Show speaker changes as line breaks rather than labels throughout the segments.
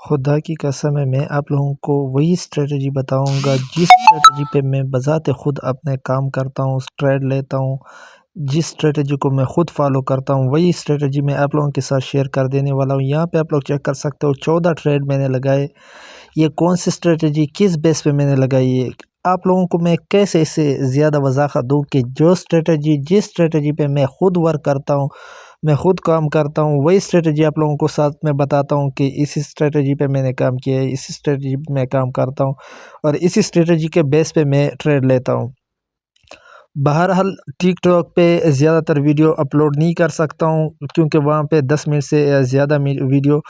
खुदा की कसम है, मैं आप लोगों को वही स्ट्रेटजी बताऊंगा जिस स्ट्रेटजी पे मैं बज़ाते खुद अपने काम करता हूँ, ट्रेड लेता हूँ। जिस स्ट्रेटजी को मैं खुद फॉलो करता हूँ वही स्ट्रेटजी मैं आप लोगों के साथ शेयर कर देने वाला हूँ। यहाँ पे आप लोग चेक कर सकते हो 14 ट्रेड मैंने लगाए। ये कौन सी स्ट्रेटजी किस बेस पे मैंने लगाई है, आप लोगों को मैं कैसे इससे ज़्यादा वजाहत दूँ कि जो स्ट्रेटजी जिस स्ट्रेटजी पे मैं खुद वर्क करता हूँ, मैं खुद काम करता हूँ, वही स्ट्रेटजी आप लोगों को साथ में बताता हूँ कि इसी स्ट्रेटजी पे मैंने काम किया है, इसी स्ट्रेटजी पे मैं काम करता हूँ और इसी स्ट्रेटजी के बेस पे मैं ट्रेड लेता हूँ। बहरहाल टिकटॉक पे ज़्यादातर वीडियो अपलोड नहीं कर सकता हूँ क्योंकि वहाँ पे 10 मिनट से ज़्यादा वीडियो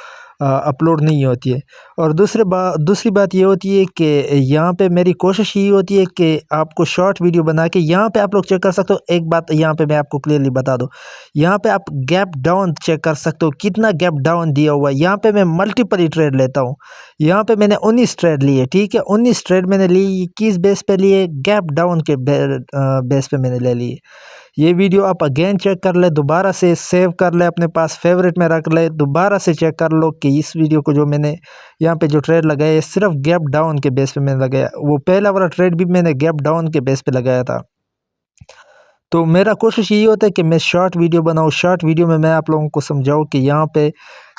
अपलोड नहीं होती है। और दूसरी बात ये होती है कि यहाँ पे मेरी कोशिश यही होती है कि आपको शॉर्ट वीडियो बना के यहाँ पे आप लोग चेक कर सकते हो। एक बात यहाँ पे मैं आपको क्लियरली बता दूँ, यहाँ पे आप गैप डाउन चेक कर सकते हो, कितना गैप डाउन दिया हुआ है। यहाँ पे मैं मल्टीपल ही ट्रेड लेता हूँ। यहाँ पे मैंने 19 ट्रेड लिए, ठीक है, 19 ट्रेड मैंने ली। किस बेस पे लिए? गैप डाउन के बेस पे मैंने ले लिए। ये वीडियो आप अगेन चेक कर ले, दोबारा से सेव कर ले, अपने पास फेवरेट में रख ले, दोबारा से चेक कर लो कि इस वीडियो को जो मैंने यहाँ पे जो ट्रेड लगाया सिर्फ गैप डाउन के बेस पे मैंने लगाया। वो पहला वाला ट्रेड भी मैंने गैप डाउन के बेस पे लगाया था। तो मेरा कोशिश यही होता है कि मैं शॉर्ट वीडियो बनाऊँ, शॉर्ट वीडियो में मैं आप लोगों को समझाऊँ कि यहाँ पे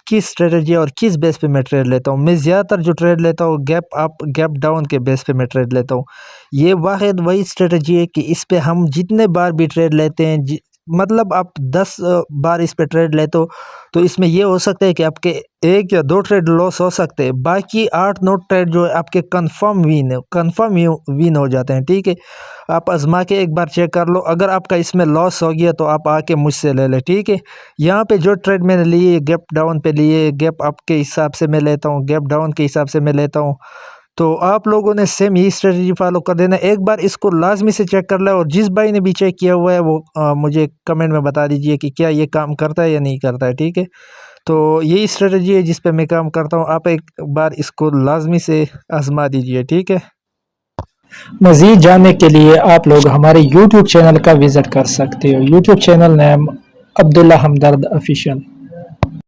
किस स्ट्रेटजी और किस बेस पे मैं ट्रेड लेता हूँ। मैं ज़्यादातर जो ट्रेड लेता हूँ गैप अप गैप डाउन के बेस पे मैं ट्रेड लेता हूँ। ये वाहिद वही स्ट्रेटजी है कि इस पे हम जितने बार भी ट्रेड लेते हैं, मतलब आप 10 बार इस पे ट्रेड लेते हो तो इसमें ये हो सकता है कि आपके 1 या 2 ट्रेड लॉस हो सकते हैं, बाकी 8-9 ट्रेड जो है आपके कंफर्म विन हो जाते हैं, ठीक है। आप आजमा के एक बार चेक कर लो, अगर आपका इसमें लॉस हो गया तो आप आके मुझसे ले ले, ठीक है। यहाँ पे जो ट्रेड मैंने लिए गैप डाउन पे लिए, गैप अप के हिसाब से मैं लेता हूँ, गैप डाउन के हिसाब से मैं लेता हूँ। तो आप लोगों ने सेम यही स्ट्रेटजी फॉलो कर देना। एक बार इसको लाजमी से चेक कर ले और जिस भाई ने भी चेक किया हुआ है वो मुझे कमेंट में बता दीजिए कि क्या ये काम करता है या नहीं करता है, ठीक है। तो यही स्ट्रेटजी है जिस पे मैं काम करता हूँ, आप एक बार इसको लाजमी से आजमा दीजिए, ठीक है। मज़ीद जानने के लिए आप लोग हमारे YouTube चैनल का विज़िट कर सकते हो। YouTube चैनल नेम अब्दुल्ला हमदर्द ऑफिशियल।